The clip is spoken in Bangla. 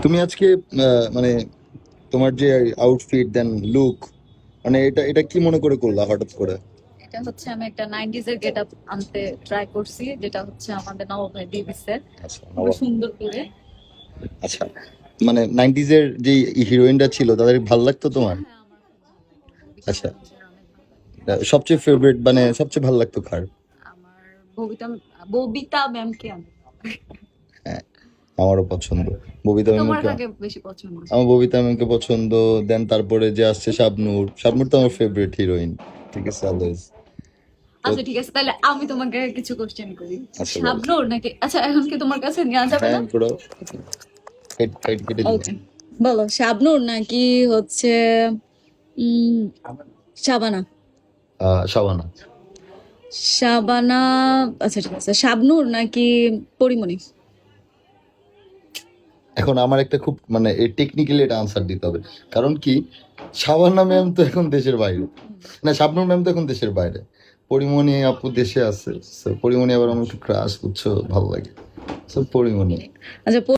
তুমি আজকে মানে তোমার যে আউটফিট দেন লুক, মানে এটা এটা কি মনে করে করলা হঠাৎ করে? এটা হচ্ছে আমি একটা 90s এর গেটআপ আনতে ট্রাই করছি, যেটা হচ্ছে আমাদের নবাব ভাই দিয়ে দিচ্ছে আচ্ছা খুবই সুন্দর করে। আচ্ছা, মানে 90s এর যে হিরোইনটা ছিল তাদের ভাল লাগতো তোমার? হ্যাঁ, আমার খুব ভালো লাগতো, ববিতা আচ্ছা, মজুমদার অনেক ভালো লাগতো। সবচেয়ে ফেভারিট মানে সবচেয়ে ভালো লাগতো কার? আমার ববিতা ববিতা ম্যামকে অনেক ভালো লাগে। হ্যাঁ, আমারও পছন্দ ববিতা তোমার ম্যামকে। কাকে বেশি পছন্দ? আমার ববিতা ম্যামকে পছন্দ। দেন তারপরে যে আসছে শাবনূর, শাবনূর তো আমার ফেভারিট হিরোইন। ঠিক আছে, অলওয়েজ। তো আচ্ছা ঠিক আছে, তাহলে আমি তোমাকে কিছু কোশ্চেন করি। আচ্ছা বলো। শাবনূর নাকি, আচ্ছা এখন কি তোমার কাছে নেওয়া যাবে হ্যাঁ না? পুরো কেটে দিন। ওকে, বলো শাবনূর নাকি হচ্ছে উম শাবানা? শাবানা। শাবানা। আচ্ছা ঠিক আছে, শাবনূর নাকি পরিমণি? এখন আমার একটা খুব মানে টেকনিক্যালি এটা আনসার দিতে হবে, কারণ কি, শাবানা ম্যাম তো এখন দেশের বাইরে, না শাবনূর ম্যাম তো এখন দেশের বাইরে, পরিমণি আপু দেশে আছে। So, পরিমণি আবার আমার একটু ক্রাশ, বুঝছো, ভালো লাগে। So, পরিমণি। আচ্ছা